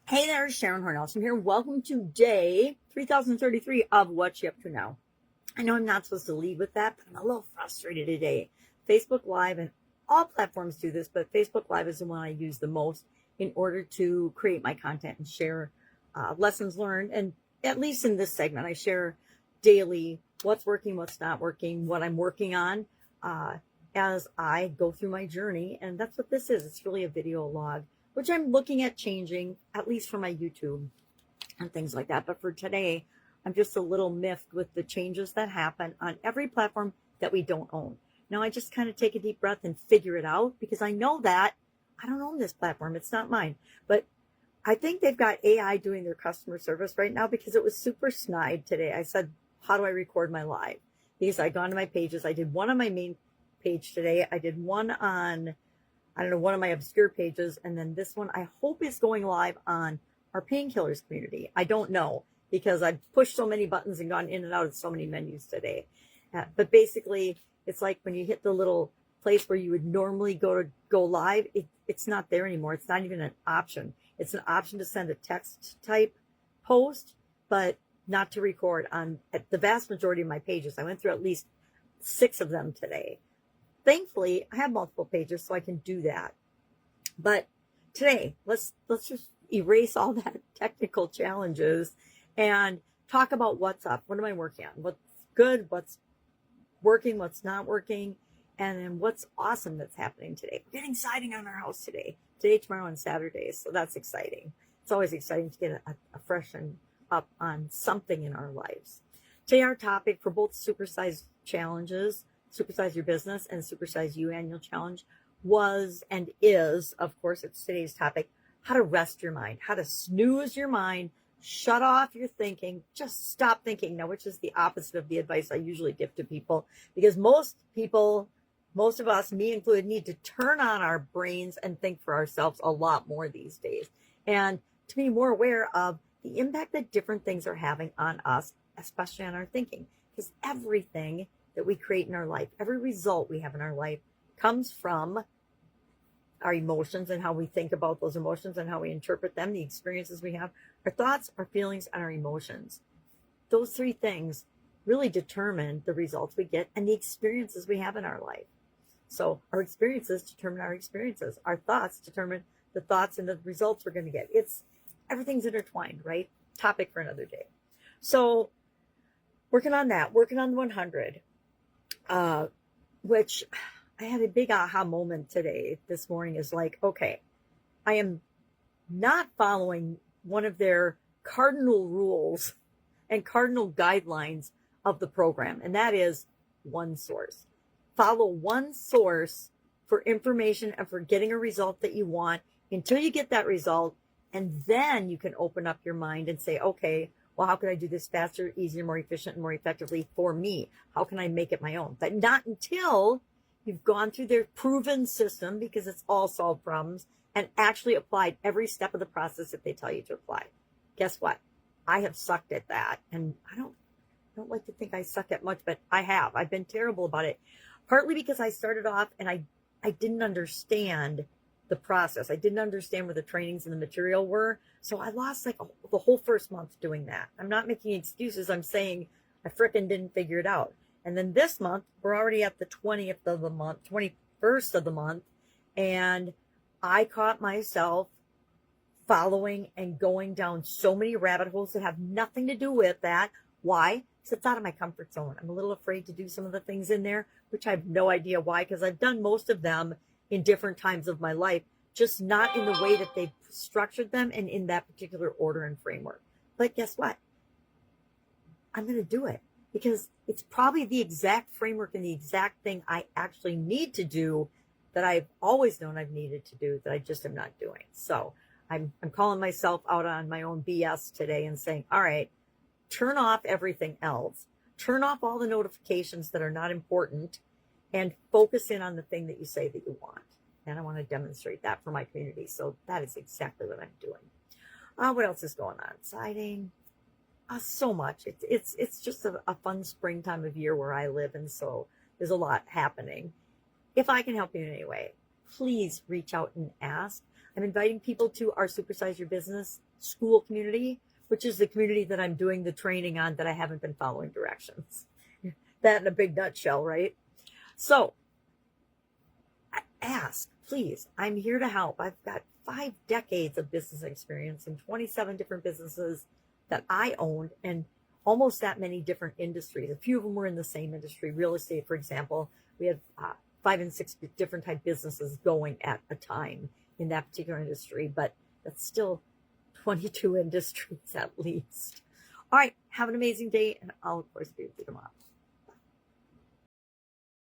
Hey there, Sharon Horne-Ellstrom here. Welcome to day 3033 of What You Up To Now. I know I'm not supposed to lead with that, but I'm a little frustrated today. Facebook Live, and all platforms do this, but Facebook Live is the one I use the most in order to create my content and share lessons learned. And at least in this segment, I share daily what's working, what's not working, what I'm working on as I go through my journey. And that's what this is. It's really a video log, which I'm looking at changing, at least for my YouTube and things like that. But for today, I'm just a little miffed with the changes that happen on every platform that we don't own. Now, I just kind of take a deep breath and figure it out because I know that I don't own this platform. It's not mine. But I think they've got AI doing their customer service right now because it was super snide today. I said, how do I record my live? Because I'd gone to my pages. I did one on my main page today. I did one on, I don't know, one of my obscure pages. And then this one, I hope is going live on our painkillers community. I don't know because I've pushed so many buttons and gone in and out of so many menus today. But basically, it's like when you hit the little place where you would normally go live, it's not there anymore. It's not even an option. It's an option to send a text type post, but not to record on the vast majority of my pages. I went through at least 6 of them today. Thankfully, I have multiple pages, so I can do that. But today, let's just erase all that technical challenges and talk about what's up. What am I working on? What's good? What's working? What's not working? And then what's awesome that's happening today. We're getting siding on our house today, tomorrow, and Saturday. So that's exciting. It's always exciting to get a freshen up on something in our lives. Today, our topic for both supersize challenges, Supersize Your Business and Supersize You Annual Challenge was and is, of course, it's today's topic, how to rest your mind, how to snooze your mind, shut off your thinking, just stop thinking. Now, which is the opposite of the advice I usually give to people, because most of us, me included, need to turn on our brains and think for ourselves a lot more these days. And to be more aware of the impact that different things are having on us, especially on our thinking, because everything that we create in our life, every result we have in our life comes from our emotions and how we think about those emotions and how we interpret them, the experiences we have, our thoughts, our feelings, and our emotions. Those 3 things really determine the results we get and the experiences we have in our life. So our experiences determine our experiences. Our thoughts determine the thoughts and the results we're going to get. Everything's intertwined, right? Topic for another day. So working on that, working on the 100. Which I had a big aha moment this morning is like, okay, I am not following one of their cardinal rules and cardinal guidelines of the program. And that is one source. Follow one source for information and for getting a result that you want until you get that result. And then you can open up your mind and say, okay, well, how can I do this faster, easier, more efficient, and more effectively for me? How can I make it my own? But not until you've gone through their proven system, because it's all solved problems, and actually applied every step of the process that they tell you to apply. Guess what? I have sucked at that. And I don't like to think I suck at much, but I have. I've been terrible about it. Partly because I started off and I didn't understand the process. I didn't understand where the trainings and the material were. So I lost the whole first month doing that. I'm not making excuses. I'm saying I frickin' didn't figure it out. And then this month, we're already at the 20th of the month, 21st of the month. And I caught myself following and going down so many rabbit holes that have nothing to do with that. Why? Because it's out of my comfort zone. I'm a little afraid to do some of the things in there, which I have no idea why, because I've done most of them in different times of my life, just not in the way that they've structured them and in that particular order and framework. But guess what? I'm going to do it because it's probably the exact framework and the exact thing I actually need to do that I've always known I've needed to do that I just am not doing. So I'm calling myself out on my own BS today and saying, all right, turn off everything else. Turn off all the notifications that are not important and focus in on the thing that you say that you want. And I want to demonstrate that for my community. So that is exactly what I'm doing. What else is going on? Siding. So much. It's just a fun springtime of year where I live. And so there's a lot happening. If I can help you in any way, please reach out and ask. I'm inviting people to our Supersize Your Business school community, which is the community that I'm doing the training on that I haven't been following directions. That in a big nutshell, right? So ask, please. I'm here to help. I've got 5 decades of business experience in 27 different businesses that I owned, and almost that many different industries. A few of them were in the same industry. Real estate, for example, we had 5 and 6 different type businesses going at a time in that particular industry, but that's still 22 industries at least. All right, have an amazing day, and I'll, of course, be with you tomorrow.